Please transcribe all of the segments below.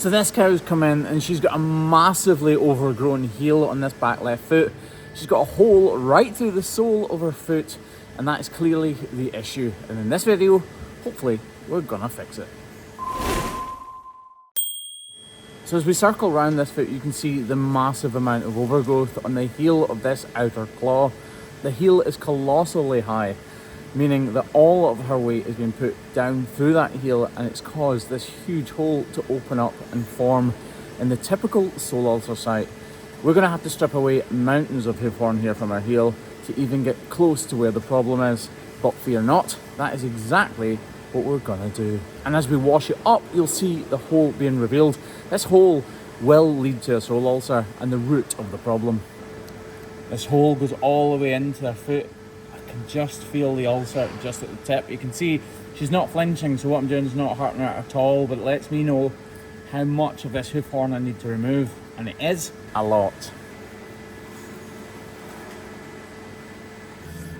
So this cow's come in and she's got a massively overgrown heel on this back left foot. She's got a hole right through the sole of her foot, and that is clearly the issue. And in this video, hopefully, we're gonna fix it. So as we circle around this foot, you can see the massive amount of overgrowth on the heel of this outer claw. The heel is colossally high, meaning that all of her weight is being put down through that heel, and it's caused this huge hole to open up and form in the typical sole ulcer site. We're going to have to strip away mountains of hoof horn here from our heel to even get close to where the problem is. But fear not, that is exactly what we're going to do. And as we wash it up, you'll see the hole being revealed. This hole will lead to a sole ulcer and the root of the problem. This hole goes all the way into her foot. I can just feel the ulcer just at the tip. You can see she's not flinching, so what I'm doing is not hurting her at all, but it lets me know how much of this hoof horn I need to remove, and it is a lot.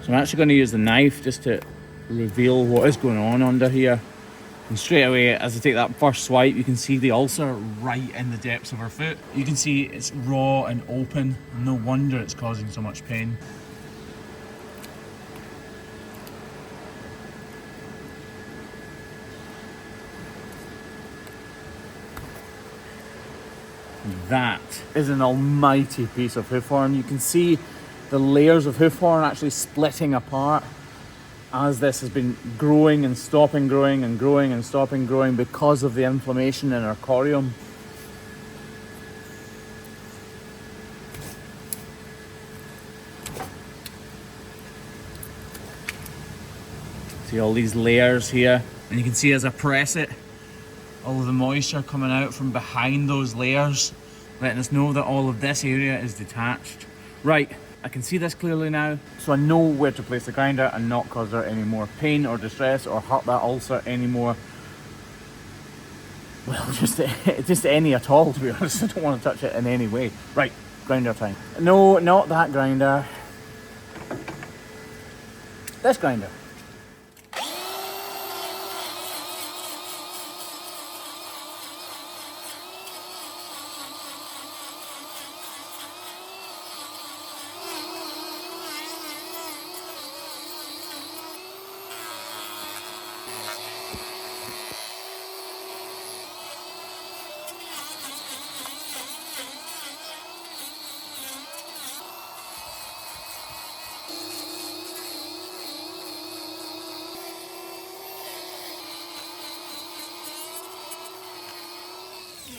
So I'm actually going to use the knife just to reveal what is going on under here. And straight away, as I take that first swipe, you can see the ulcer right in the depths of her foot. You can see it's raw and open. No wonder it's causing so much pain. That is an almighty piece of hoof horn. You can see the layers of hoof horn actually splitting apart as this has been growing and stopping growing and growing and stopping growing because of the inflammation in our corium. See all these layers here, and you can see as I press it, all of the moisture coming out from behind those layers, letting us know that all of this area is detached. Right, I can see this clearly now, so I know where to place the grinder and not cause her any more pain or distress or hurt that ulcer anymore. Well, just any at all, to be honest. I don't want to touch it in any way. Right, grinder time. No, not that grinder. This grinder.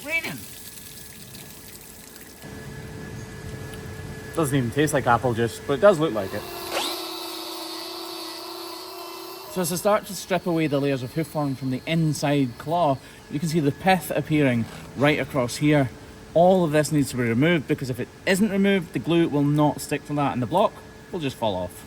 Raining. Doesn't even taste like apple juice, but it does look like it. So as I start to strip away the layers of hoof horn from the inside claw, you can see the pith appearing right across here. All of this needs to be removed, because if it isn't removed, the glue will not stick to that and the block will just fall off.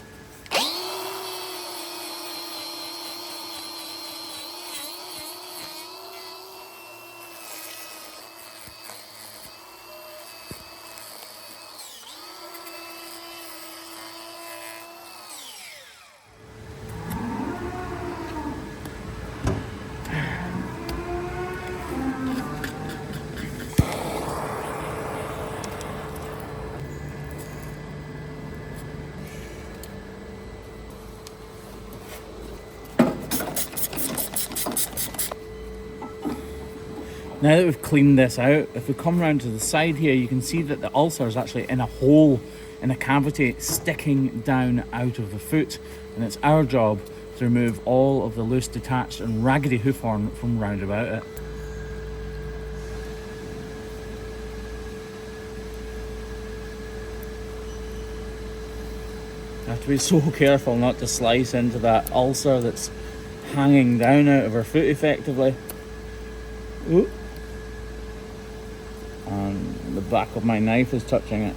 Now that we've cleaned this out, if we come around to the side here, you can see that the ulcer is actually in a hole, in a cavity sticking down out of the foot, and it's our job to remove all of the loose, detached and raggedy hoof horn from round about it. You have to be so careful not to slice into that ulcer that's hanging down out of her foot effectively. Ooh. And the back of my knife is touching it.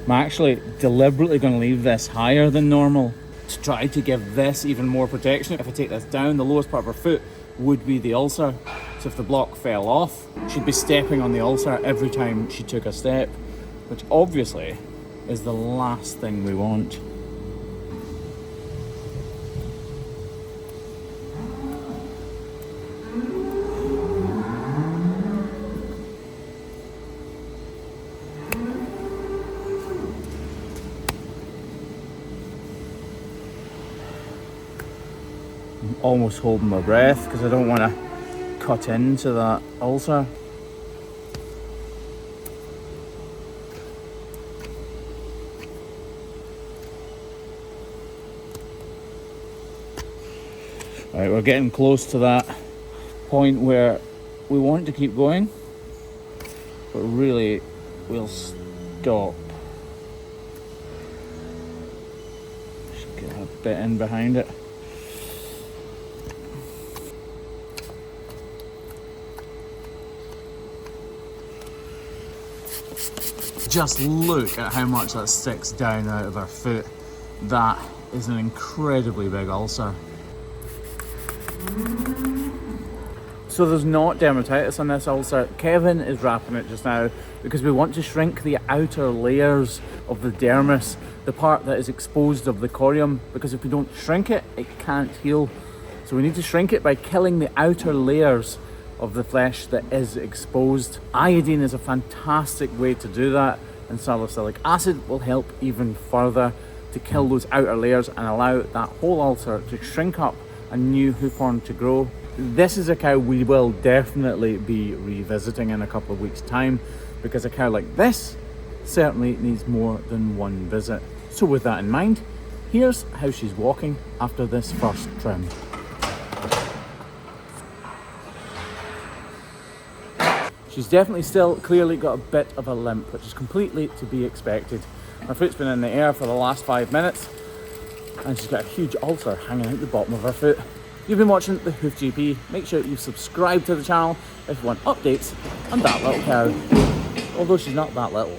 I'm actually deliberately going to leave this higher than normal to try to give this even more protection. If I take this down, the lowest part of her foot would be the ulcer. So if the block fell off, she'd be stepping on the ulcer every time she took a step, which obviously is the last thing we want. I'm almost holding my breath because I don't want to cut into that ulcer. Right, we're getting close to that point where we want to keep going, but really we'll stop. Just get a bit in behind it. Just look at how much that sticks down out of her foot. That is an incredibly big ulcer. So there's not dermatitis on this ulcer. Kevin is wrapping it just now because we want to shrink the outer layers of the dermis, the part that is exposed of the corium, because if we don't shrink it, it can't heal. So we need to shrink it by killing the outer layers of the flesh that is exposed. Iodine is a fantastic way to do that, and salicylic acid will help even further to kill those outer layers and allow that whole ulcer to shrink up, a new hoof horn to grow. This is a cow we will definitely be revisiting in a couple of weeks' time, because a cow like this certainly needs more than one visit. So with that in mind, here's how she's walking after this first trim. She's definitely still clearly got a bit of a limp, which is completely to be expected. Her foot's been in the air for the last 5 minutes, and she's got a huge ulcer hanging out the bottom of her foot. You've been watching The Hoof GP. Make sure you subscribe to the channel if you want updates on that little cow, although she's not that little.